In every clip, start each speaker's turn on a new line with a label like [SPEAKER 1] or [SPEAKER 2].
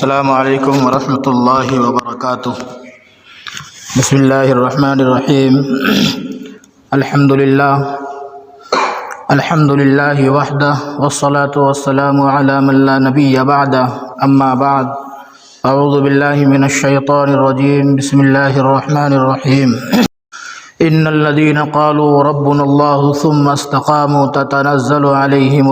[SPEAKER 1] السلام علیکم ورحمۃ اللہ وبرکاتہ۔ بسم اللہ الرحمن الرحیم۔ الحمد للہ وحدہ والصلاة والسلام علی من لا نبی بعدہ، اما بعد، اعوذ باللہ من الشیطان الرجیم، بسم اللہ الرحمن الرحیم۔ ان الذین قالوا ربنا اللہ ثم استقاموا تتنزل علیہم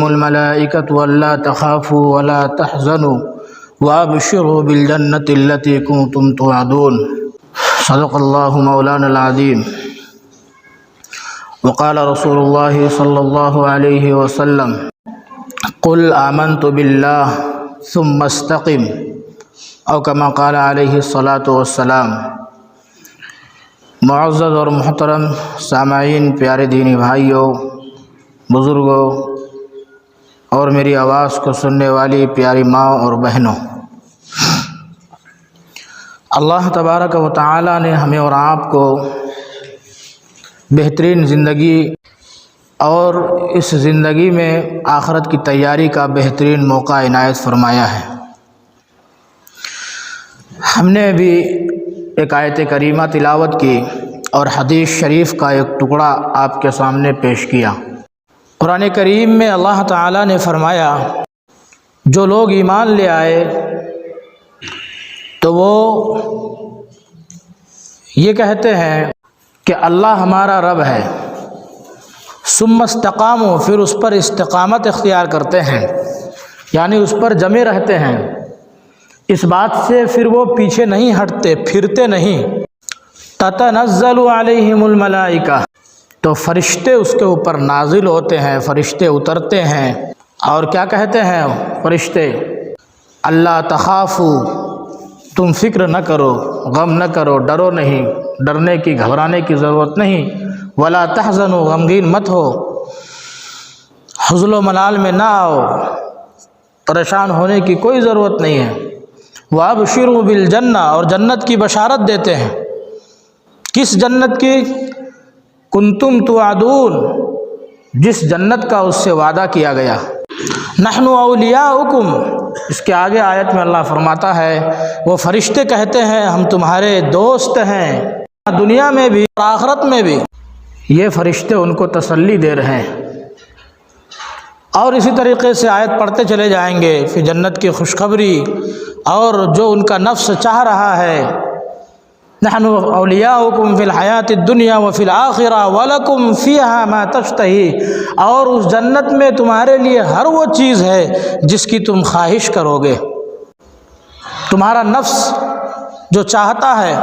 [SPEAKER 1] الملائکۃ الا تخافوا ولا تحزنوا وابشروا بالجنۃ التی کنتم توعدون۔ صدق اللہ مولانا العظیم۔ وقال رسول اللہ صلی اللہ علیہ وسلم: قل آمنت باللہ ثم استقم، او کما قال علیہ الصلاۃ والسلام۔ معزز اور محترم سامعین، پیارے دینی بھائیوں، بزرگوں اور میری آواز کو سننے والی پیاری ماں اور بہنوں، اللہ تبارک و تعالی نے ہمیں اور آپ کو بہترین زندگی اور اس زندگی میں آخرت کی تیاری کا بہترین موقع عنایت فرمایا ہے۔ ہم نے ابھی ایک آیت کریمہ تلاوت کی اور حدیث شریف کا ایک ٹکڑا آپ کے سامنے پیش کیا۔ قرآن کریم میں اللہ تعالیٰ نے فرمایا، جو لوگ ایمان لے آئے تو وہ یہ کہتے ہیں کہ اللہ ہمارا رب ہے، ثم استقاموا، پھر اس پر استقامت اختیار کرتے ہیں، یعنی اس پر جمے رہتے ہیں، اس بات سے پھر وہ پیچھے نہیں ہٹتے، پھرتے نہیں۔ تتنزل علیہم الملائکہ، تو فرشتے اس کے اوپر نازل ہوتے ہیں، فرشتے اترتے ہیں، اور کیا کہتے ہیں فرشتے؟ اللہ تخافوا، تم فکر نہ کرو، غم نہ کرو، ڈرو نہیں، ڈرنے کی گھبرانے کی ضرورت نہیں، ولا تحزنوا، غمگین مت ہو، حزن و ملال میں نہ آؤ، پریشان ہونے کی کوئی ضرورت نہیں ہے۔ وابشروا بالجنہ، اور جنت کی بشارت دیتے ہیں۔ کس جنت کی؟ کنتم توعدون، جس جنت کا اس سے وعدہ کیا گیا۔ نحن اولیاؤکم، اس کے آگے آیت میں اللہ فرماتا ہے، وہ فرشتے کہتے ہیں ہم تمہارے دوست ہیں، دنیا میں بھی اور آخرت میں بھی۔ یہ فرشتے ان کو تسلی دے رہے ہیں، اور اسی طریقے سے آیت پڑھتے چلے جائیں گے، پھر جنت کی خوشخبری اور جو ان کا نفس چاہ رہا ہے۔ نحن اولیاؤکم فی الحیات الدنیا وفی الآخرہ ولکم فیہا ما تشتہی، اور اس جنت میں تمہارے لیے ہر وہ چیز ہے جس کی تم خواہش کرو گے، تمہارا نفس جو چاہتا ہے۔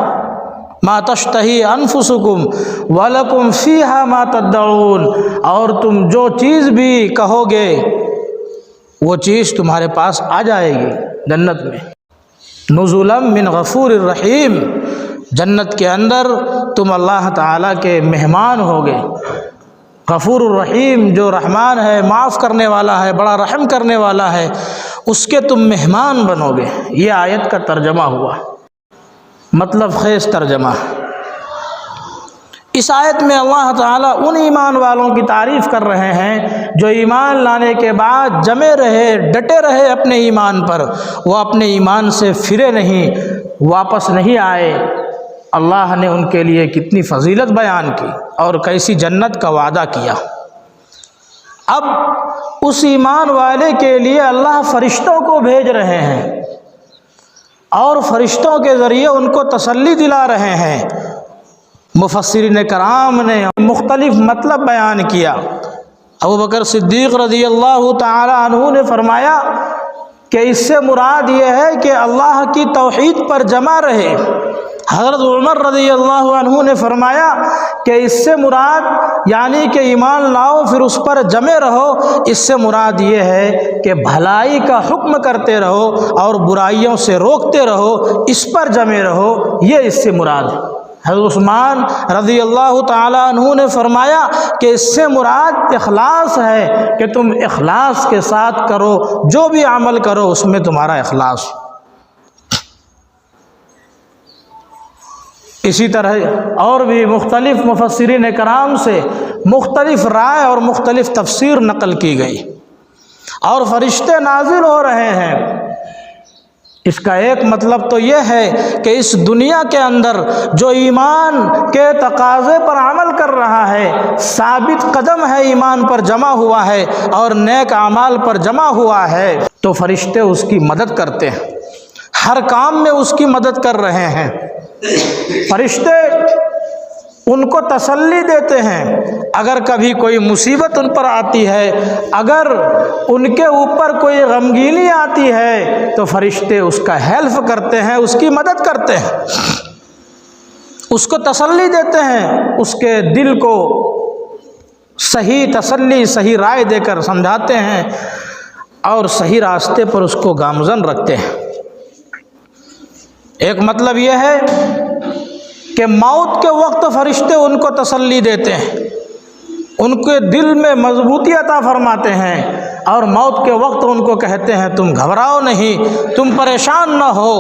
[SPEAKER 1] ما تشتہی انفسکم ولکم فیہا ما تدعون، اور تم جو چیز بھی کہو گے وہ چیز تمہارے پاس آ جائے گی جنت میں۔ نزلا من غفور الرحیم، جنت کے اندر تم اللہ تعالیٰ کے مہمان ہوگے۔ غفور الرحیم، جو رحمان ہے، معاف کرنے والا ہے، بڑا رحم کرنے والا ہے، اس کے تم مہمان بنو گے۔ یہ آیت کا ترجمہ ہوا، مطلب خیز ترجمہ۔ اس آیت میں اللہ تعالیٰ ان ایمان والوں کی تعریف کر رہے ہیں جو ایمان لانے کے بعد جمے رہے، ڈٹے رہے اپنے ایمان پر، وہ اپنے ایمان سے پھرے نہیں، واپس نہیں آئے۔ اللہ نے ان کے لیے کتنی فضیلت بیان کی اور کیسی جنت کا وعدہ کیا۔ اب اس ایمان والے کے لیے اللہ فرشتوں کو بھیج رہے ہیں اور فرشتوں کے ذریعے ان کو تسلی دلا رہے ہیں۔ مفسرین کرام نے مختلف مطلب بیان کیا۔ ابوبکر صدیق رضی اللہ تعالی عنہ نے فرمایا کہ اس سے مراد یہ ہے کہ اللہ کی توحید پر جمع رہے۔ حضرت عمر رضی اللہ عنہ نے فرمایا کہ اس سے مراد یعنی کہ ایمان لاؤ پھر اس پر جمے رہو، اس سے مراد یہ ہے کہ بھلائی کا حکم کرتے رہو اور برائیوں سے روکتے رہو، اس پر جمے رہو، یہ اس سے مراد ہے۔ حضرت عثمان رضی اللہ تعالیٰ عنہ نے فرمایا کہ اس سے مراد اخلاص ہے کہ تم اخلاص کے ساتھ کرو، جو بھی عمل کرو اس میں تمہارا اخلاص۔ اسی طرح اور بھی مختلف مفسرین کرام سے مختلف رائے اور مختلف تفسیر نقل کی گئی۔ اور فرشتے نازل ہو رہے ہیں۔ اس کا ایک مطلب تو یہ ہے کہ اس دنیا کے اندر جو ایمان کے تقاضے پر عمل کر رہا ہے، ثابت قدم ہے، ایمان پر جمع ہوا ہے اور نیک اعمال پر جمع ہوا ہے، تو فرشتے اس کی مدد کرتے ہیں، ہر کام میں اس کی مدد کر رہے ہیں۔ فرشتے ان کو تسلی دیتے ہیں، اگر کبھی کوئی مصیبت ان پر آتی ہے، اگر ان کے اوپر کوئی غمگینی آتی ہے، تو فرشتے اس کا ہیلپ کرتے ہیں، اس کی مدد کرتے ہیں، اس کو تسلی دیتے ہیں، اس کے دل کو صحیح تسلی، صحیح رائے دے کر سمجھاتے ہیں اور صحیح راستے پر اس کو گامزن رکھتے ہیں۔ ایک مطلب یہ ہے کہ موت کے وقت فرشتے ان کو تسلی دیتے ہیں، ان کے دل میں مضبوطی عطا فرماتے ہیں، اور موت کے وقت ان کو کہتے ہیں تم گھبراؤ نہیں، تم پریشان نہ ہو،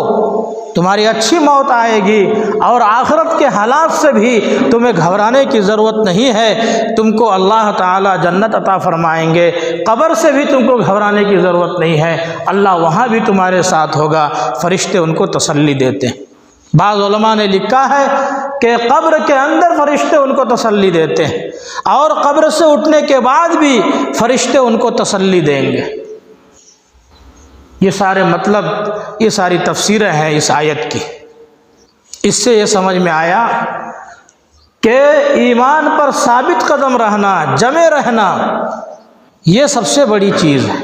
[SPEAKER 1] تمہاری اچھی موت آئے گی، اور آخرت کے حالات سے بھی تمہیں گھبرانے کی ضرورت نہیں ہے، تم کو اللہ تعالیٰ جنت عطا فرمائیں گے، قبر سے بھی تم کو گھبرانے کی ضرورت نہیں ہے، اللہ وہاں بھی تمہارے ساتھ ہوگا۔ فرشتے ان کو تسلی دیتے ہیں۔ بعض علماء نے لکھا ہے کہ قبر کے اندر فرشتے ان کو تسلی دیتے ہیں، اور قبر سے اٹھنے کے بعد بھی فرشتے ان کو تسلی دیں گے۔ یہ سارے مطلب، یہ ساری تفسیریں ہیں اس آیت کی۔ اس سے یہ سمجھ میں آیا کہ ایمان پر ثابت قدم رہنا، جمے رہنا، یہ سب سے بڑی چیز ہے۔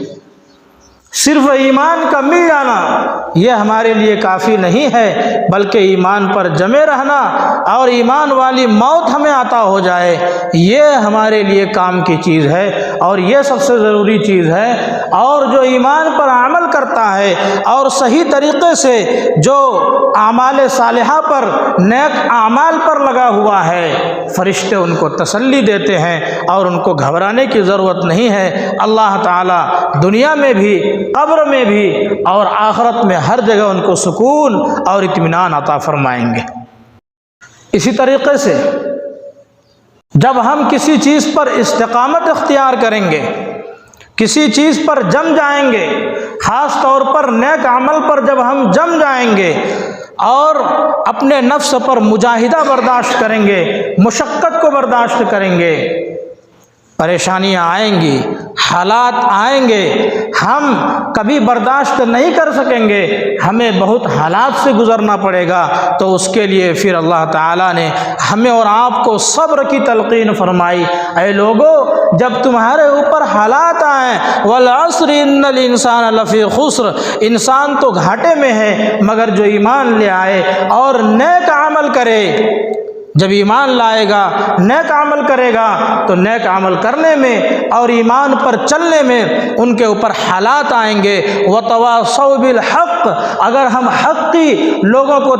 [SPEAKER 1] صرف ایمان کا مل جانا یہ ہمارے لیے کافی نہیں ہے، بلکہ ایمان پر جمے رہنا اور ایمان والی موت ہمیں عطا ہو جائے، یہ ہمارے لیے کام کی چیز ہے، اور یہ سب سے ضروری چیز ہے۔ اور جو ایمان پر عمل کرتا ہے اور صحیح طریقے سے جو اعمال صالحہ پر، نیک اعمال پر لگا ہوا ہے، فرشتے ان کو تسلی دیتے ہیں اور ان کو گھبرانے کی ضرورت نہیں ہے۔ اللہ تعالیٰ دنیا میں بھی، قبر میں بھی اور آخرت میں ہر جگہ ان کو سکون اور اطمینان عطا فرمائیں گے۔ اسی طریقے سے جب ہم کسی چیز پر استقامت اختیار کریں گے، کسی چیز پر جم جائیں گے، خاص طور پر نیک عمل پر جب ہم جم جائیں گے اور اپنے نفس پر مجاہدہ برداشت کریں گے، مشقت کو برداشت کریں گے، پریشانیاں آئیں گی، حالات آئیں گے، ہم کبھی برداشت نہیں کر سکیں گے، ہمیں بہت حالات سے گزرنا پڑے گا، تو اس کے لیے پھر اللہ تعالیٰ نے ہمیں اور آپ کو صبر کی تلقین فرمائی۔ اے لوگو، جب تمہارے اوپر حالات آئیں، والعصر ان الانسان لفی خسر، انسان تو گھاٹے میں ہے مگر جو ایمان لے آئے اور نیک عمل کرے، جب ایمان لائے گا، نیک عمل کرے گا، تو نیک عمل کرنے میں اور ایمان پر چلنے میں ان کے اوپر حالات آئیں گے۔ وتواصوا بالحق، اگر ہم حق کی لوگوں کو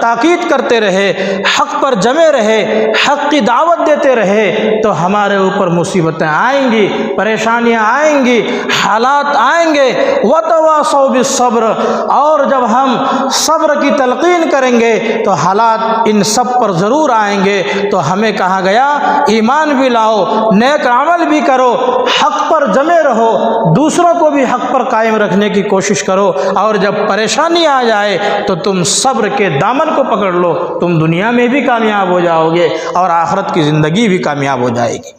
[SPEAKER 1] تاکید کرتے رہے، حق پر جمے رہے، حق کی دعوت دیتے رہے، تو ہمارے اوپر مصیبتیں آئیں گی، پریشانیاں آئیں گی، حالات آئیں گے۔ وتواصوا بالصبر، اور جب ہم صبر کی تلقین کریں گے تو حالات ان سب پر ضرور آئیں گے۔ تو ہمیں کہا گیا ایمان بھی لاؤ، نیک عمل بھی کرو، حق پر جمے رہو، دوسروں کو بھی حق پر قائم رکھنے کی کوشش کرو، اور جب پریشانی آ جائے تو تم صبر کے دامن کو پکڑ لو، تم دنیا میں بھی کامیاب ہو جاؤ گے اور آخرت کی زندگی بھی کامیاب ہو جائے گی۔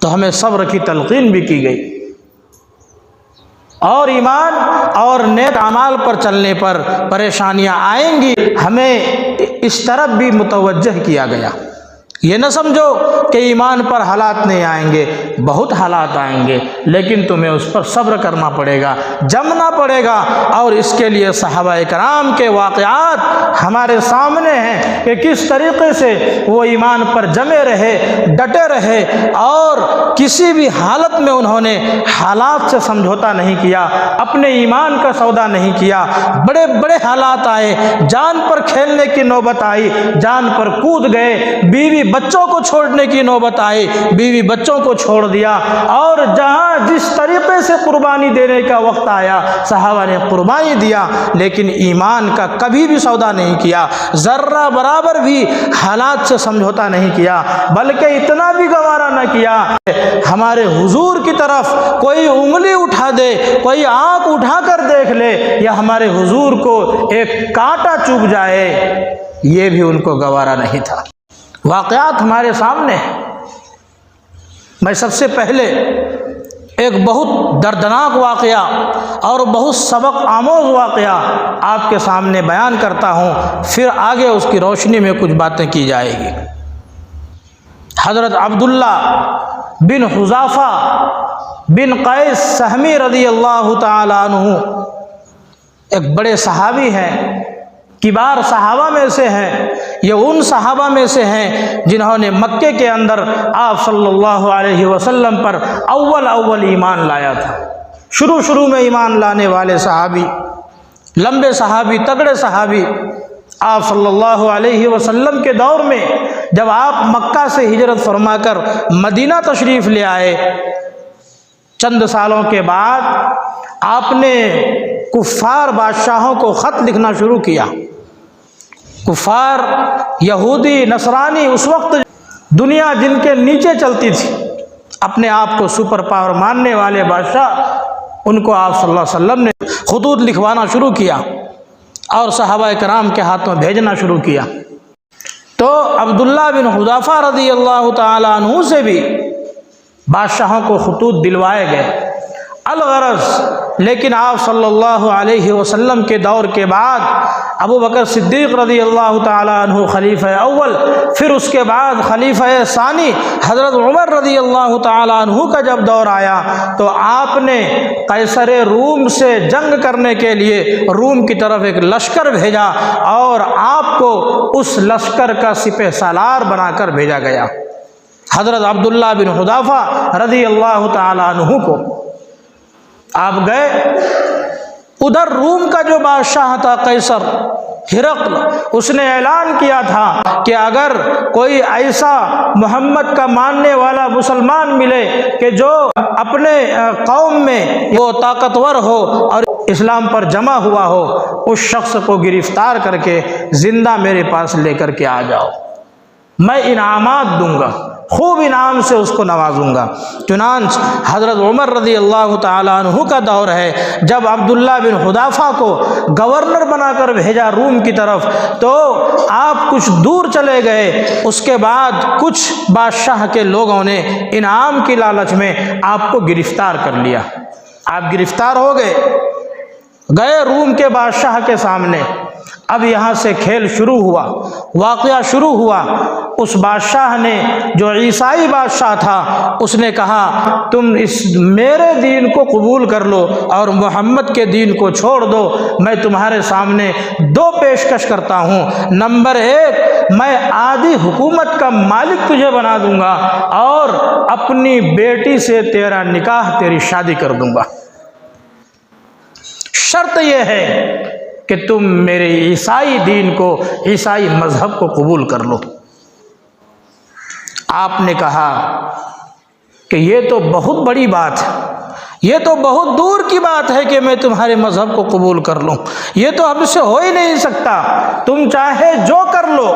[SPEAKER 1] تو ہمیں صبر کی تلقین بھی کی گئی، اور ایمان اور نیک اعمال پر چلنے پر پریشانیاں آئیں گی، ہمیں اس طرف بھی متوجہ کیا گیا۔ یہ نہ سمجھو کہ ایمان پر حالات نہیں آئیں گے، بہت حالات آئیں گے، لیکن تمہیں اس پر صبر کرنا پڑے گا، جمنا پڑے گا۔ اور اس کے لیے صحابہ کرام کے واقعات ہمارے سامنے ہیں کہ کس طریقے سے وہ ایمان پر جمے رہے، ڈٹے رہے، اور کسی بھی حالت میں انہوں نے حالات سے سمجھوتا نہیں کیا، اپنے ایمان کا سودا نہیں کیا۔ بڑے بڑے حالات آئے، جان پر کھیلنے کی نوبت آئی، جان پر کود گئے، بیوی بچوں کو چھوڑنے کی نوبت آئی، بیوی بچوں کو چھوڑ دیا، اور جہاں جس طریقے سے قربانی دینے کا وقت آیا صحابہ نے قربانی دیا، لیکن ایمان کا کبھی بھی سودا نہیں کیا، ذرہ برابر بھی حالات سے سمجھوتا نہیں کیا، بلکہ اتنا بھی گوارا نہ کیا ہمارے حضور کی طرف کوئی انگلی اٹھا دے، کوئی آنکھ اٹھا کر دیکھ لے، یا ہمارے حضور کو ایک کانٹا چبھ جائے، یہ بھی ان کو گوارا نہیں تھا۔ واقعات ہمارے سامنے ہیں۔ میں سب سے پہلے ایک بہت دردناک واقعہ اور بہت سبق آموز واقعہ آپ کے سامنے بیان کرتا ہوں، پھر آگے اس کی روشنی میں کچھ باتیں کی جائے گی۔ حضرت عبداللہ بن حذافہ بن قیس سہمی رضی اللہ تعالی عنہ ایک بڑے صحابی ہیں، کبار صحابہ میں سے ہیں، یہ ان صحابہ میں سے ہیں جنہوں نے مکے کے اندر آپ صلی اللہ علیہ وسلم پر اول ایمان لایا تھا۔ شروع میں ایمان لانے والے صحابی، لمبے صحابی، تگڑے صحابی، آپ صلی اللہ علیہ وسلم کے دور میں جب آپ مکہ سے ہجرت فرما کر مدینہ تشریف لے آئے، چند سالوں کے بعد آپ نے کفار بادشاہوں کو خط لکھنا شروع کیا۔ کفار، یہودی، نصرانی اس وقت دنیا جن کے نیچے چلتی تھی، اپنے آپ کو سپر پاور ماننے والے بادشاہ، ان کو آپ صلی اللہ علیہ وسلم نے خطوط لکھوانا شروع کیا اور صحابہ کرام کے ہاتھوں بھیجنا شروع کیا۔ تو عبداللہ بن حذافہ رضی اللہ تعالی عنہ سے بھی بادشاہوں کو خطوط دلوائے گئے۔ الغرض لیکن آپ صلی اللہ علیہ وسلم کے دور کے بعد ابو بکر صدیق رضی اللہ تعالی عنہ خلیفہ اول، پھر اس کے بعد خلیفہ ثانی حضرت عمر رضی اللہ تعالی عنہ کا جب دور آیا تو آپ نے قیصر روم سے جنگ کرنے کے لیے روم کی طرف ایک لشکر بھیجا، اور آپ کو اس لشکر کا سپہ سالار بنا کر بھیجا گیا، حضرت عبداللہ بن حذافہ رضی اللہ تعالی عنہ کو۔ آپ گئے، ادھر روم کا جو بادشاہ تھا قیصر ہرقل، اس نے اعلان کیا تھا کہ اگر کوئی ایسا محمد کا ماننے والا مسلمان ملے کہ جو اپنے قوم میں وہ طاقتور ہو اور اسلام پر جمع ہوا ہو، اس شخص کو گرفتار کر کے زندہ میرے پاس لے کر کے آ جاؤ، میں انعامات دوں گا، خوب انعام سے اس کو نوازوں گا۔ چنانچہ حضرت عمر رضی اللہ تعالیٰ عنہ کا دور ہے، جب عبداللہ بن حذافہ کو گورنر بنا کر بھیجا روم کی طرف، تو آپ کچھ دور چلے گئے، اس کے بعد کچھ بادشاہ کے لوگوں نے انعام کی لالچ میں آپ کو گرفتار کر لیا۔ آپ گرفتار ہو گئے روم کے بادشاہ کے سامنے۔ اب یہاں سے کھیل شروع ہوا، واقعہ شروع ہوا۔ اس بادشاہ نے، جو عیسائی بادشاہ تھا، اس نے کہا تم اس میرے دین کو قبول کر لو اور محمد کے دین کو چھوڑ دو۔ میں تمہارے سامنے دو پیشکش کرتا ہوں، نمبر ایک، میں آدھی حکومت کا مالک تجھے بنا دوں گا، اور اپنی بیٹی سے تیرا نکاح، تیری شادی کر دوں گا۔ شرط یہ ہے کہ تم میرے عیسائی دین کو، عیسائی مذہب کو قبول کر لو۔ آپ نے کہا کہ یہ تو بہت بڑی بات ہے، یہ تو بہت دور کی بات ہے کہ میں تمہارے مذہب کو قبول کر لوں، یہ تو ہم سے ہو ہی نہیں سکتا، تم چاہے جو کر لو،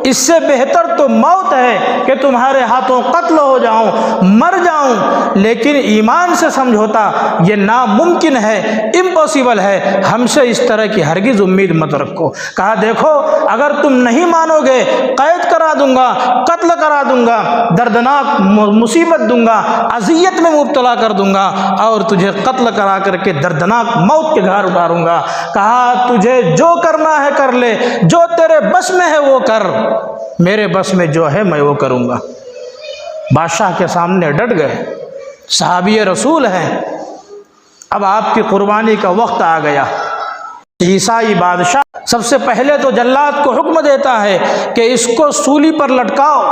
[SPEAKER 1] اس سے بہتر تو موت ہے کہ تمہارے ہاتھوں قتل ہو جاؤں، مر جاؤں، لیکن ایمان سے سمجھوتا یہ ناممکن ہے، امپاسبل ہے، ہم سے اس طرح کی ہرگز امید مت رکھو۔ کہا دیکھو، اگر تم نہیں مانو گے، قید کرا دوں گا، قتل کرا دوں گا، دردناک مصیبت دوں گا، اذیت میں مبتلا کر دوں گا، اور تجھے قتل کرا کر کے دردناک موت کے گھر اتاروں گا۔ کہا تجھے جو کرنا ہے کر لے، جو تیرے بس میں ہے وہ کر، میرے بس میں جو ہے میں وہ کروں گا۔ بادشاہ کے سامنے ڈٹ گئے، صحابی رسول ہیں، اب آپ کی قربانی کا وقت آ گیا۔ عیسائی بادشاہ سب سے پہلے تو جلاد کو حکم دیتا ہے کہ اس کو سولی پر لٹکاؤ،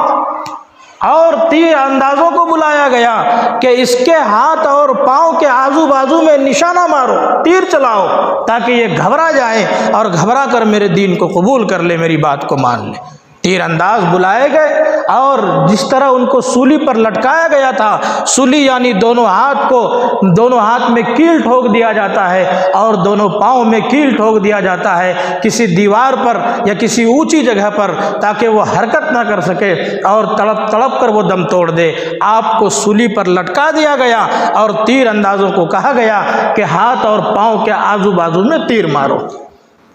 [SPEAKER 1] اور تیر اندازوں کو بلایا گیا کہ اس کے ہاتھ اور پاؤں کے آزو بازو میں نشانہ مارو، تیر چلاؤ، تاکہ یہ گھبرا جائے اور گھبرا کر میرے دین کو قبول کر لے، میری بات کو مان لے۔ تیر انداز بلائے گئے اور جس طرح ان کو سولی پر لٹکایا گیا تھا، سولی یعنی دونوں ہاتھ میں کیل ٹھوک دیا جاتا ہے اور دونوں پاؤں میں کیل ٹھوک دیا جاتا ہے کسی دیوار پر یا کسی اونچی جگہ پر، تاکہ وہ حرکت نہ کر سکے اور تڑپ تڑپ کر وہ دم توڑ دے۔ آپ کو سولی پر لٹکا دیا گیا اور تیر اندازوں کو کہا گیا کہ ہاتھ اور پاؤں کے آزو بازو میں تیر مارو،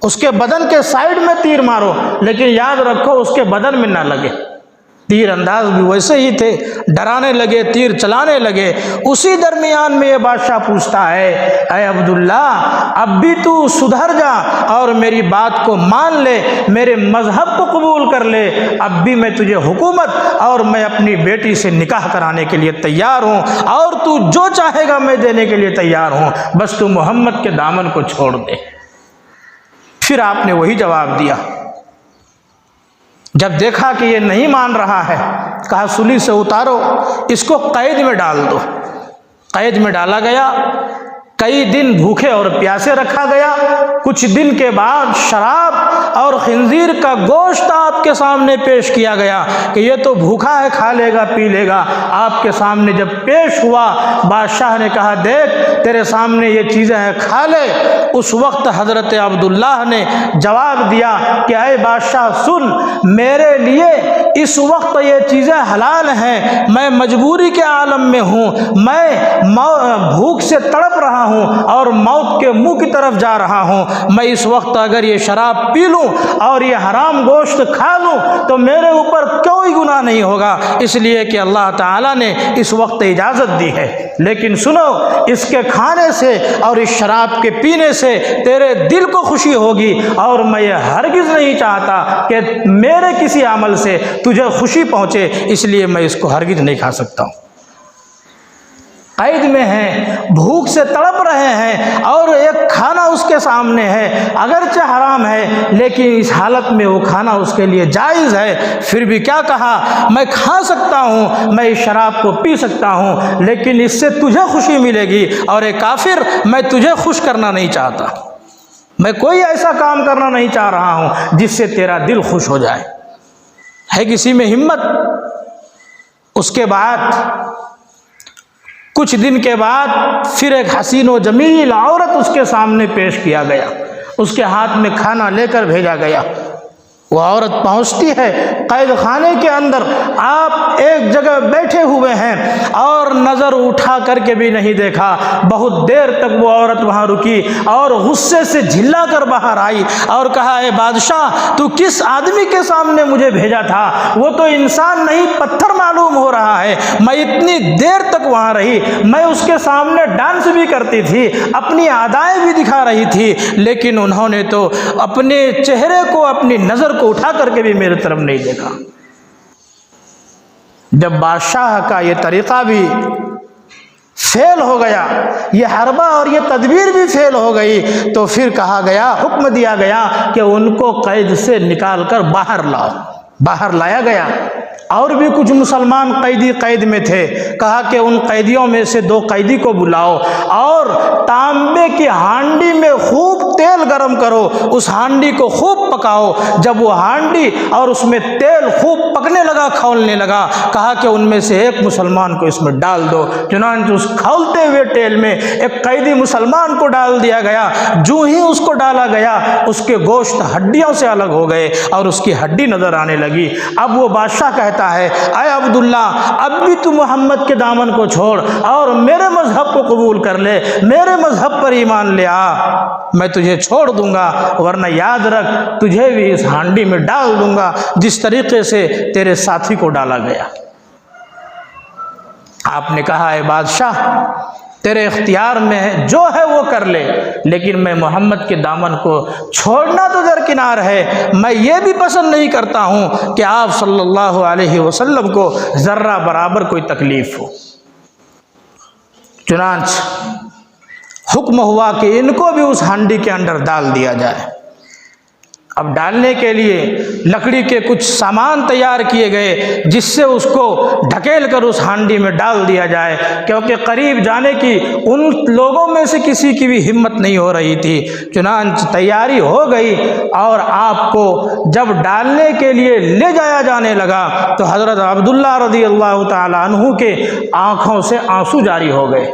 [SPEAKER 1] اس کے بدن کے سائیڈ میں تیر مارو، لیکن یاد رکھو اس کے بدن میں نہ لگے۔ تیر انداز بھی ویسے ہی تھے، ڈرانے لگے، تیر چلانے لگے۔ اسی درمیان میں یہ بادشاہ پوچھتا ہے، اے عبداللہ اب بھی تو سدھر جا اور میری بات کو مان لے، میرے مذہب کو قبول کر لے، اب بھی میں تجھے حکومت اور میں اپنی بیٹی سے نکاح کرانے کے لیے تیار ہوں، اور تو جو چاہے گا میں دینے کے لیے تیار ہوں، بس تو محمد کے دامن کو چھوڑ دے۔ پھر آپ نے وہی جواب دیا۔ جب دیکھا کہ یہ نہیں مان رہا ہے، کہا سولی سے اتارو، اس کو قید میں ڈال دو۔ قید میں ڈالا گیا، کئی دن بھوکے اور پیاسے رکھا گیا۔ کچھ دن کے بعد شراب اور خنزیر کا گوشت آپ کے سامنے پیش کیا گیا کہ یہ تو بھوکا ہے، کھا لے گا پی لے گا۔ آپ کے سامنے جب پیش ہوا، بادشاہ نے کہا دیکھ تیرے سامنے یہ چیزیں ہیں، کھا لے۔ اس وقت حضرت عبداللہ نے جواب دیا کہ اے بادشاہ سن، میرے لیے اس وقت یہ چیزیں حلال ہیں، میں مجبوری کے عالم میں ہوں، میں بھوک سے تڑپ رہا ہوں اور موت کے منہ کی طرف جا رہا ہوں۔ میں اس وقت اگر یہ شراب پی لوں اور یہ حرام گوشت کھا لوں تو میرے اوپر کوئی گناہ نہیں ہوگا، اس لیے کہ اللہ تعالیٰ نے اس وقت اجازت دی ہے۔ لیکن سنو، اس کے کھانے سے اور اس شراب کے پینے سے تیرے دل کو خوشی ہوگی، اور میں یہ ہرگز نہیں چاہتا کہ میرے کسی عمل سے تجھے خوشی پہنچے، اس لیے میں اس کو ہرگز نہیں کھا سکتا ہوں۔ قید میں ہیں، بھوک سے تڑپ رہے ہیں اور ایک کھانا اس کے سامنے ہے، اگرچہ حرام ہے لیکن اس حالت میں وہ کھانا اس کے لیے جائز ہے، پھر بھی کیا کہا، میں کھا سکتا ہوں، میں اس شراب کو پی سکتا ہوں، لیکن اس سے تجھے خوشی ملے گی، اور اے کافر میں تجھے خوش کرنا نہیں چاہتا، میں کوئی ایسا کام کرنا نہیں چاہ رہا ہوں جس سے تیرا دل خوش ہو جائے۔ ہے کسی میں ہمت؟ اس کے بعد کچھ دن کے بعد پھر ایک حسین و جمیل عورت اس کے سامنے پیش کیا گیا، اس کے ہاتھ میں کھانا لے کر بھیجا گیا۔ وہ عورت پہنچتی ہے قید خانے کے اندر، آپ ایک جگہ بیٹھے ہوئے ہیں اور نظر اٹھا کر کے بھی نہیں دیکھا، بہت دیر تک وہ عورت وہاں رکی اور غصے سے جھلا کر باہر آئی اور کہا اے بادشاہ تو کس آدمی کے سامنے مجھے بھیجا تھا؟ وہ تو انسان نہیں پتھر معلوم ہو رہا ہے، میں اتنی دیر تک وہاں رہی، میں اس کے سامنے ڈانس بھی کرتی تھی، اپنی ادائیں بھی دکھا رہی تھی، لیکن انہوں نے تو اپنے چہرے کو، اپنی نظر کو اٹھا کر کے بھی میرے طرف نہیں دیکھا۔ جب بادشاہ کا یہ طریقہ بھی فیل ہو گیا، یہ حربہ اور یہ تدبیر بھی فیل ہو گئی، تو پھر کہا گیا، حکم دیا گیا کہ ان کو قید سے نکال کر باہر لاؤ۔ باہر لایا گیا، اور بھی کچھ مسلمان قیدی قید میں تھے، کہا کہ ان قیدیوں میں سے 2 قیدی کو بلاؤ اور تانبے کی ہانڈی میں خوب تیل گرم کرو، اس ہانڈی کو خوب پکاؤ۔ جب وہ ہانڈی اور اس میں تیل خوب پکنے لگا، کھولنے لگا، کہا کہ ان میں سے ایک مسلمان کو اس میں ڈال دو۔ چنانچہ اس کھولتے ہوئے تیل میں ایک قیدی مسلمان کو ڈال دیا گیا۔ جو ہی اس کو ڈالا گیا، اس کے گوشت ہڈیوں سے الگ ہو گئے اور اس کی ہڈی نظر آنے لگی۔ اب وہ بادشاہ کہتا ہے اے عبداللہ اب بھی تو محمد کے دامن کو چھوڑ اور میرے مذہب کو قبول کر لے، میرے مذہب پر ایمان لے آ، میں تجھے چھوڑ دوں گا، ورنہ یاد رکھ تجھے بھی اس ہانڈی میں ڈال دوں گا جس طریقے سے تیرے ساتھی کو ڈالا گیا۔ آپ نے کہا اے بادشاہ تیرے اختیار میں ہے، جو ہے وہ کر لے، لیکن میں محمد کے دامن کو چھوڑنا تو درکنار ہے، میں یہ بھی پسند نہیں کرتا ہوں کہ آپ صلی اللہ علیہ وسلم کو ذرہ برابر کوئی تکلیف ہو۔ چنانچہ حکم ہوا کہ ان کو بھی اس ہانڈی کے اندر ڈال دیا جائے، اب ڈالنے کے لیے لکڑی کے کچھ سامان تیار کیے گئے جس سے اس کو ڈھکیل کر اس ہانڈی میں ڈال دیا جائے، کیونکہ قریب جانے کی ان لوگوں میں سے کسی کی بھی ہمت نہیں ہو رہی تھی۔ چنانچہ تیاری ہو گئی اور آپ کو جب ڈالنے کے لیے لے جایا جانے لگا تو حضرت عبداللہ رضی اللہ تعالیٰ عنہ کے آنکھوں سے آنسو جاری ہو گئے۔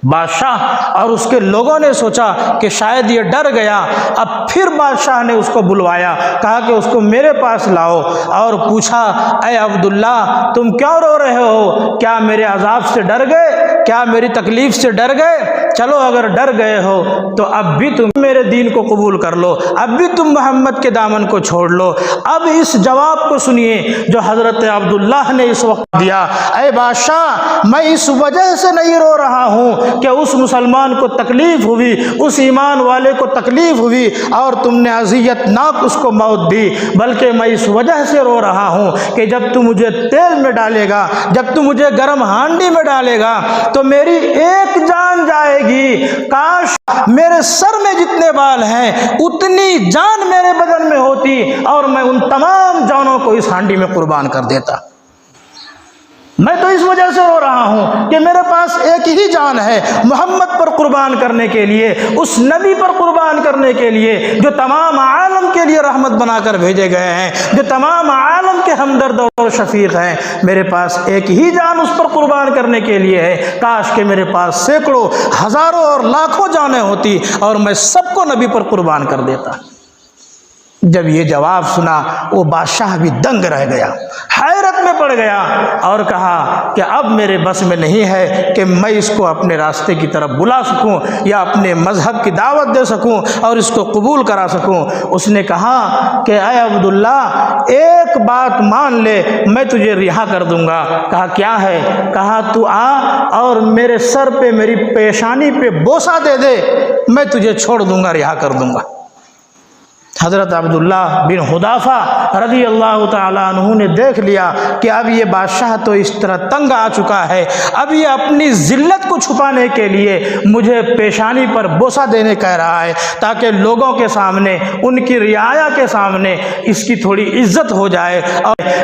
[SPEAKER 1] بادشاہ اور اس کے لوگوں نے سوچا کہ شاید یہ ڈر گیا۔ اب پھر بادشاہ نے اس کو بلوایا، کہا کہ اس کو میرے پاس لاؤ اور پوچھا، اے عبداللہ تم کیوں رو رہے ہو؟ کیا میرے عذاب سے ڈر گئے؟ کیا میری تکلیف سے ڈر گئے؟ چلو اگر ڈر گئے ہو تو اب بھی تم میرے دین کو قبول کر لو، اب بھی تم محمد کے دامن کو چھوڑ لو۔ اب اس جواب کو سنیے جو حضرت عبداللہ نے اس وقت دیا، اے بادشاہ میں اس وجہ سے نہیں رو رہا ہوں کہ اس مسلمان کو تکلیف ہوئی، اس ایمان والے کو تکلیف ہوئی اور تم نے اذیت ناک اس کو موت دی، بلکہ میں اس وجہ سے رو رہا ہوں کہ جب تو مجھے تیل میں ڈالے گا، جب تو مجھے گرم ہانڈی میں ڈالے گا تو میری ایک جان جائے گی، کاش میرے سر میں جتنے بال ہیں اتنی جان میرے بدن میں ہوتی اور میں ان تمام جانوں کو اس ہانڈی میں قربان کر دیتا۔ میں تو اس وجہ سے رو رہا ہوں کہ میرے پاس ایک ہی جان ہے محمد پر قربان کرنے کے لیے، اس نبی پر قربان کرنے کے لیے جو تمام عالم کے لیے رحمت بنا کر بھیجے گئے ہیں، جو تمام عالم کے ہمدرد اور شفیق ہیں۔ میرے پاس ایک ہی جان اس پر قربان کرنے کے لیے ہے، کاش کہ میرے پاس سینکڑوں ہزاروں اور لاکھوں جانیں ہوتی اور میں سب کو نبی پر قربان کر دیتا۔ جب یہ جواب سنا وہ بادشاہ بھی دنگ رہ گیا، حیرت میں پڑ گیا اور کہا کہ اب میرے بس میں نہیں ہے کہ میں اس کو اپنے راستے کی طرف بلا سکوں یا اپنے مذہب کی دعوت دے سکوں اور اس کو قبول کرا سکوں۔ اس نے کہا کہ اے عبداللہ ایک بات مان لے، میں تجھے رہا کر دوں گا۔ کہا کیا ہے؟ کہا تو آ اور میرے سر پہ میری پیشانی پہ بوسہ دے دے، میں تجھے چھوڑ دوں گا، رہا کر دوں گا۔ حضرت عبداللہ بن حذافہ رضی اللہ تعالیٰ عنہ نے دیکھ لیا کہ اب یہ بادشاہ تو اس طرح تنگ آ چکا ہے، اب یہ اپنی ذلت کو چھپانے کے لیے مجھے پیشانی پر بوسہ دینے کہہ رہا ہے تاکہ لوگوں کے سامنے، ان کی رعایا کے سامنے اس کی تھوڑی عزت ہو جائے،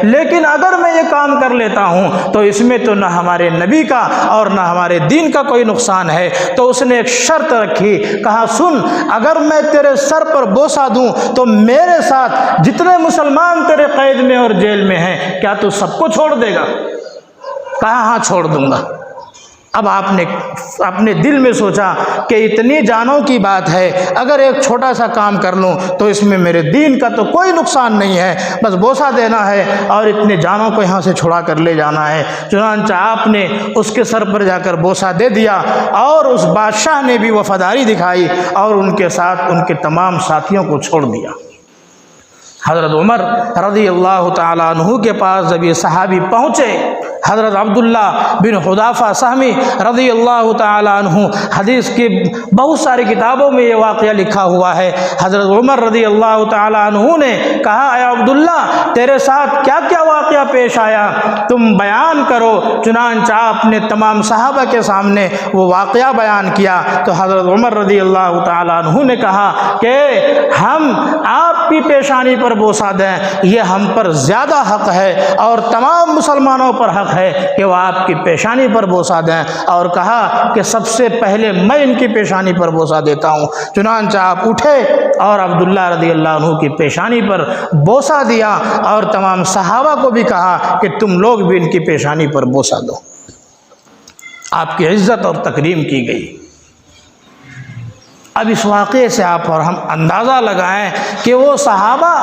[SPEAKER 1] لیکن اگر میں یہ کام کر لیتا ہوں تو اس میں تو نہ ہمارے نبی کا اور نہ ہمارے دین کا کوئی نقصان ہے۔ تو اس نے ایک شرط رکھی، کہا سن، اگر میں تیرے سر پر بوسہ دوں تو میرے ساتھ جتنے مسلمان تیرے قید میں اور جیل میں ہیں کیا تو سب کو چھوڑ دے گا؟ کہا ہاں چھوڑ دوں گا۔ اب آپ نے اپنے دل میں سوچا کہ اتنی جانوں کی بات ہے، اگر ایک چھوٹا سا کام کر لوں تو اس میں میرے دین کا تو کوئی نقصان نہیں ہے، بس بوسہ دینا ہے اور اتنے جانوں کو یہاں سے چھڑا کر لے جانا ہے۔ چنانچہ آپ نے اس کے سر پر جا کر بوسہ دے دیا اور اس بادشاہ نے بھی وفاداری دکھائی اور ان کے ساتھ ان کے تمام ساتھیوں کو چھوڑ دیا۔ حضرت عمر رضی اللہ تعالیٰ عنہ کے پاس جب یہ صحابی پہنچے، حضرت عبداللہ بن حذافہ سہمی رضی اللہ تعالیٰ عنہ، حدیث کی بہت ساری کتابوں میں یہ واقعہ لکھا ہوا ہے، حضرت عمر رضی اللہ تعالیٰ عنہ نے کہا اے عبداللہ تیرے ساتھ کیا کیا واقعہ پیش آیا، تم بیان کرو۔ چنانچہ آپ نے تمام صحابہ کے سامنے وہ واقعہ بیان کیا تو حضرت عمر رضی اللہ تعالیٰ عنہ نے کہا کہ ہم آپ کی پیشانی پر بوسہ دیں، یہ ہم پر زیادہ حق ہے اور تمام مسلمانوں پر حق ہے کہ وہ آپ کی پیشانی پر بوسہ دیں، اور کہا کہ سب سے پہلے میں ان کی پیشانی پر بوسہ دیتا ہوں۔ چنانچہ آپ اٹھے اور عبداللہ رضی اللہ عنہ کی پیشانی پر بوسہ دیا اور تمام صحابہ کو بھی کہا کہ تم لوگ بھی ان کی پیشانی پر بوسہ دو۔ آپ کی عزت اور تکریم کی گئی۔ اب اس واقعے سے آپ اور ہم اندازہ لگائیں کہ وہ صحابہ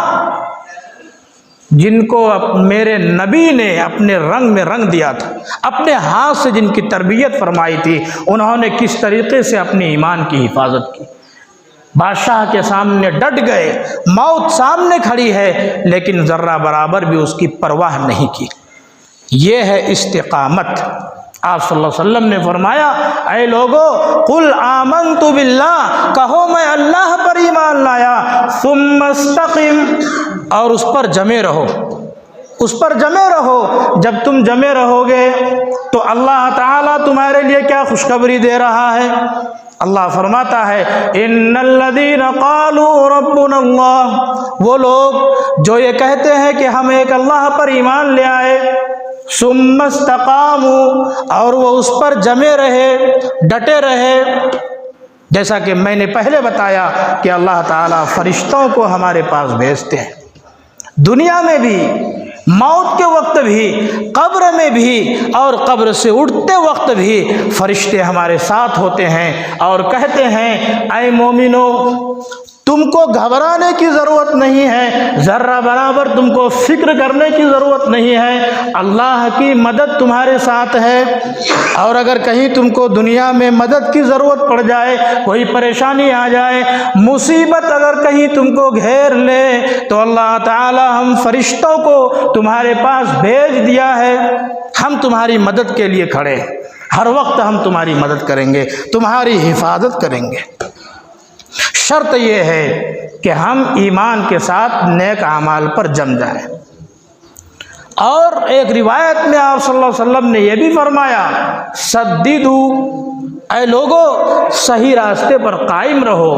[SPEAKER 1] جن کو میرے نبی نے اپنے رنگ میں رنگ دیا تھا، اپنے ہاتھ سے جن کی تربیت فرمائی تھی، انہوں نے کس طریقے سے اپنے ایمان کی حفاظت کی۔ بادشاہ کے سامنے ڈٹ گئے، موت سامنے کھڑی ہے لیکن ذرہ برابر بھی اس کی پرواہ نہیں کی۔ یہ ہے استقامت۔ آپ صلی اللہ علیہ وسلم نے فرمایا اے لوگو قل آمنت باللہ، کہو میں اللہ پر ایمان لایا، ثم استقم، اور اس پر جمے رہو، اس پر جمے رہو۔ جب تم جمے رہو گے تو اللہ تعالیٰ تمہارے لیے کیا خوشخبری دے رہا ہے؟ اللہ فرماتا ہے ان الذین قالوا ربنا اللہ، وہ لوگ جو یہ کہتے ہیں کہ ہم ایک اللہ پر ایمان لے آئے، ثم استقاموا، اور وہ اس پر جمے رہے، ڈٹے رہے. جیسا کہ میں نے پہلے بتایا کہ اللہ تعالیٰ فرشتوں کو ہمارے پاس بھیجتے ہیں، دنیا میں بھی، موت کے وقت بھی، قبر میں بھی، اور قبر سے اٹھتے وقت بھی فرشتے ہمارے ساتھ ہوتے ہیں اور کہتے ہیں اے مومنو، تم کو گھبرانے کی ضرورت نہیں ہے، ذرہ برابر تم کو فکر کرنے کی ضرورت نہیں ہے، اللہ کی مدد تمہارے ساتھ ہے. اور اگر کہیں تم کو دنیا میں مدد کی ضرورت پڑ جائے، کوئی پریشانی آ جائے، مصیبت اگر کہیں تم کو گھیر لے، تو اللہ تعالی ہم فرشتوں کو تمہارے پاس بھیج دیا ہے، ہم تمہاری مدد کے لیے کھڑے، ہر وقت ہم تمہاری مدد کریں گے، تمہاری حفاظت کریں گے. شرط یہ ہے کہ ہم ایمان کے ساتھ نیک اعمال پر جم جائیں. اور ایک روایت میں آپ صلی اللہ علیہ وسلم نے یہ بھی فرمایا سدیدو، اے لوگو صحیح راستے پر قائم رہو،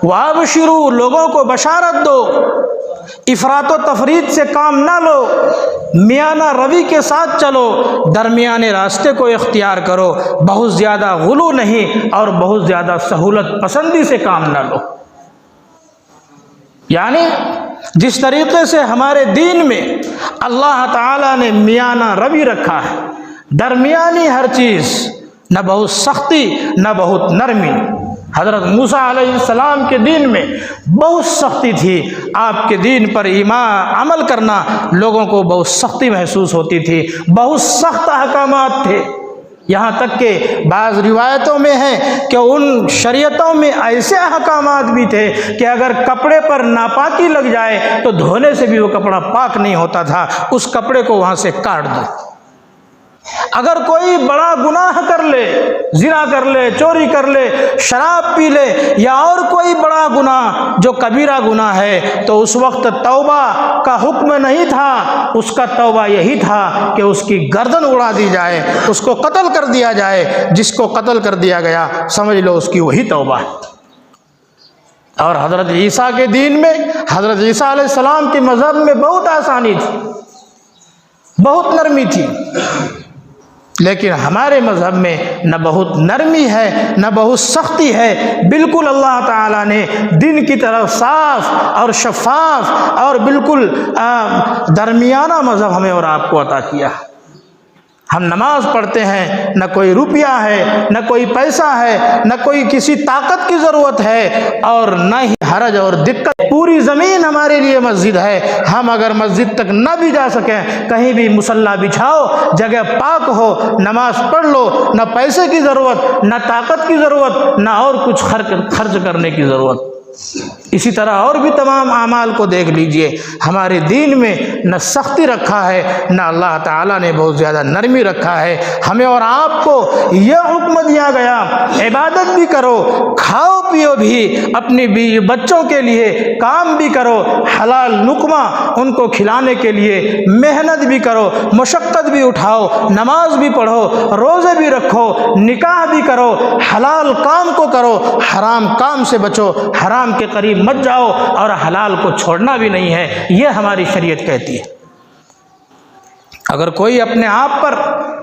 [SPEAKER 1] وابشرو، لوگوں کو بشارت دو، افراط و تفریط سے کام نہ لو، میانہ روی کے ساتھ چلو، درمیانے راستے کو اختیار کرو، بہت زیادہ غلو نہیں اور بہت زیادہ سہولت پسندی سے کام نہ لو. یعنی جس طریقے سے ہمارے دین میں اللہ تعالیٰ نے میانہ روی رکھا ہے، درمیانی ہر چیز، نہ بہت سختی نہ بہت نرمی. حضرت موسیٰ علیہ السلام کے دین میں بہت سختی تھی، آپ کے دین پر ایمان عمل کرنا لوگوں کو بہت سختی محسوس ہوتی تھی، بہت سخت احکامات تھے. یہاں تک کہ بعض روایتوں میں ہے کہ ان شریعتوں میں ایسے احکامات بھی تھے کہ اگر کپڑے پر ناپاکی لگ جائے تو دھونے سے بھی وہ کپڑا پاک نہیں ہوتا تھا، اس کپڑے کو وہاں سے کاٹ دو. اگر کوئی بڑا گناہ کر لے، زنا کر لے، چوری کر لے، شراب پی لے، یا اور کوئی بڑا گناہ جو کبیرہ گناہ ہے، تو اس وقت توبہ کا حکم نہیں تھا، اس کا توبہ یہی تھا کہ اس کی گردن اڑا دی جائے، اس کو قتل کر دیا جائے. جس کو قتل کر دیا گیا سمجھ لو اس کی وہی توبہ ہے. اور حضرت عیسیٰ کے دین میں، حضرت عیسیٰ علیہ السلام کے مذہب میں بہت آسانی تھی، بہت نرمی تھی. لیکن ہمارے مذہب میں نہ بہت نرمی ہے نہ بہت سختی ہے، بالکل اللہ تعالیٰ نے دین کی طرف صاف اور شفاف اور بالکل درمیانہ مذہب ہمیں اور آپ کو عطا کیا. ہم نماز پڑھتے ہیں، نہ کوئی روپیہ ہے، نہ کوئی پیسہ ہے، نہ کوئی کسی طاقت کی ضرورت ہے، اور نہ ہی حرج اور دقت. پوری زمین ہمارے لیے مسجد ہے. ہم اگر مسجد تک نہ بھی جا سکیں، کہیں بھی مصلی بچھاؤ، جگہ پاک ہو، نماز پڑھ لو، نہ پیسے کی ضرورت، نہ طاقت کی ضرورت، نہ اور کچھ خرچ کرنے کی ضرورت. اسی طرح اور بھی تمام اعمال کو دیکھ لیجئے، ہمارے دین میں نہ سختی رکھا ہے نہ اللہ تعالیٰ نے بہت زیادہ نرمی رکھا ہے. ہمیں اور آپ کو یہ حکم دیا گیا عبادت بھی کرو، کھاؤ پیو بھی، اپنی بیوی بچوں کے لیے کام بھی کرو، حلال لقمہ ان کو کھلانے کے لیے محنت بھی کرو، مشقت بھی اٹھاؤ، نماز بھی پڑھو، روزے بھی رکھو، نکاح بھی کرو، حلال کام کو کرو، حرام کام سے بچو، حرام کے قریب مت جاؤ، اور حلال کو چھوڑنا بھی نہیں ہے. یہ ہماری شریعت کہتی ہے. اگر کوئی اپنے آپ پر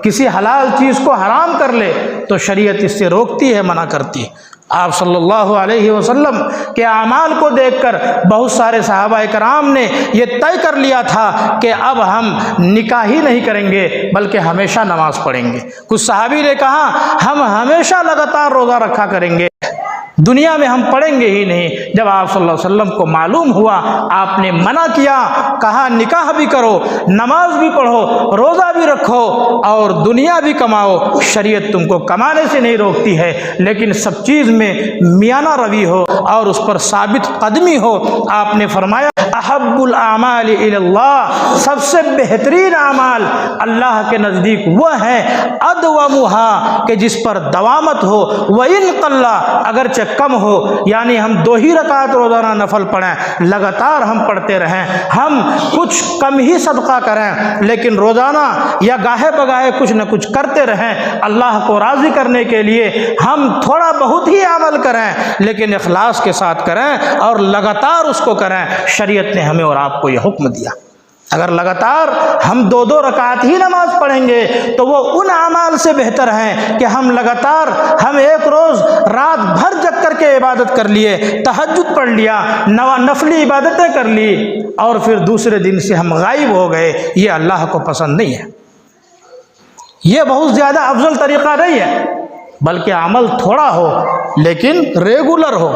[SPEAKER 1] کسی حلال چیز کو حرام کر لے تو شریعت اس سے روکتی ہے، منع کرتی ہے. آپ صلی اللہ علیہ وسلم کے اعمال کو دیکھ کر بہت سارے صحابہ کرام نے یہ طے کر لیا تھا کہ اب ہم نکاح ہی نہیں کریں گے بلکہ ہمیشہ نماز پڑھیں گے. کچھ صحابی نے کہا ہم ہمیشہ لگاتار روزہ رکھا کریں گے، دنیا میں ہم پڑھیں گے ہی نہیں. جب آپ صلی اللہ علیہ وسلم کو معلوم ہوا، آپ نے منع کیا، کہا نکاح بھی کرو، نماز بھی پڑھو، روزہ بھی رکھو اور دنیا بھی کماؤ. شریعت تم کو کمانے سے نہیں روکتی ہے، لیکن سب چیز میں میانہ روی ہو اور اس پر ثابت قدمی ہو. آپ نے فرمایا احب الاعمال الی اللہ، سب سے بہترین اعمال اللہ کے نزدیک وہ ہے ادومھا، کہ جس پر دوامت ہو، وَإِن قَلَّ، اگرچہ کم ہو، یعنی ہم 2 ہی رکعت روزانہ نفل پڑھیں، لگاتار ہم پڑھتے رہیں، ہم کچھ کم ہی صدقہ کریں لیکن روزانہ یا گاہے بگاہے کچھ نہ کچھ کرتے رہیں، اللہ کو راضی کرنے کے لیے ہم تھوڑا بہت ہی عمل کریں لیکن اخلاص کے ساتھ کریں اور لگاتار اس کو کریں۔ شریعت نے ہمیں اور آپ کو یہ حکم دیا۔ اگر لگاتار ہم 2 رکعت ہی نماز پڑھیں گے تو وہ ان اعمال سے بہتر ہیں کہ ہم لگاتار ایک روز رات بھر جگ کر کے عبادت کر لیے، تہجد پڑھ لیا، نفلی عبادتیں کر لی اور پھر دوسرے دن سے ہم غائب ہو گئے۔ یہ اللہ کو پسند نہیں ہے، یہ بہت زیادہ افضل طریقہ نہیں ہے، بلکہ عمل تھوڑا ہو لیکن ریگولر ہو،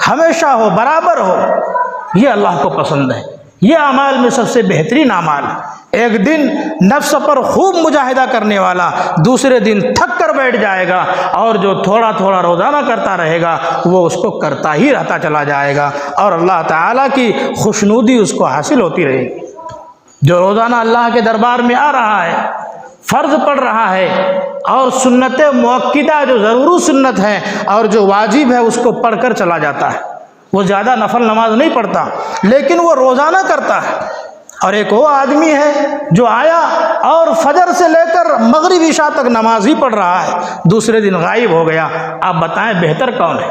[SPEAKER 1] ہمیشہ ہو، برابر ہو، یہ اللہ کو پسند ہے۔ یہ اعمال میں سب سے بہترین اعمال ہے۔ ایک دن نفس پر خوب مجاہدہ کرنے والا دوسرے دن تھک کر بیٹھ جائے گا، اور جو تھوڑا تھوڑا روزانہ کرتا رہے گا وہ اس کو کرتا ہی رہتا چلا جائے گا، اور اللہ تعالیٰ کی خوشنودی اس کو حاصل ہوتی رہے گی۔ جو روزانہ اللہ کے دربار میں آ رہا ہے، فرض پڑھ رہا ہے، اور سنت مؤکدہ جو ضروری سنت ہے اور جو واجب ہے اس کو پڑھ کر چلا جاتا ہے، وہ زیادہ نفل نماز نہیں پڑھتا لیکن وہ روزانہ کرتا ہے۔ اور ایک وہ آدمی ہے جو آیا اور فجر سے لے کر مغرب عشاء تک نماز ہی پڑھ رہا ہے، دوسرے دن غائب ہو گیا۔ آپ بتائیں بہتر کون ہے؟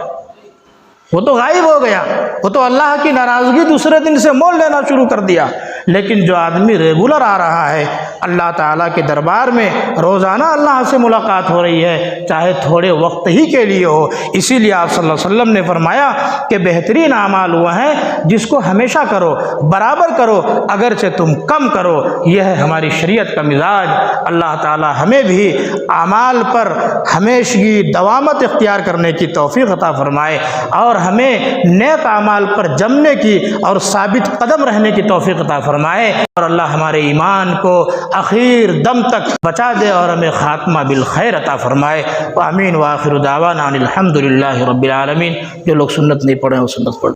[SPEAKER 1] وہ تو غائب ہو گیا، وہ تو اللہ کی ناراضگی دوسرے دن سے مول لینا شروع کر دیا۔ لیکن جو آدمی ریگولر آ رہا ہے اللہ تعالیٰ کے دربار میں، روزانہ اللہ سے ملاقات ہو رہی ہے، چاہے تھوڑے وقت ہی کے لیے ہو، اسی لیے آپ صلی اللہ علیہ وسلم نے فرمایا کہ بہترین اعمال وہ ہیں جس کو ہمیشہ کرو، برابر کرو، اگرچہ تم کم کرو۔ یہ ہے ہماری شریعت کا مزاج۔ اللہ تعالیٰ ہمیں بھی اعمال پر ہمیشگی دوامت اختیار کرنے کی توفیق عطا فرمائے، اور ہمیں نیک اعمال پر جمنے کی اور ثابت قدم رہنے کی توفیق عطا فرمائے، اور اللہ ہمارے ایمان کو آخر دم تک بچا دے اور ہمیں خاتمہ بالخیر عطا فرمائے۔ آمین۔ وآخر دعوانا ان الحمد للہ رب العالمین۔ جو لوگ سنت نہیں پڑھے وہ سنت پڑھ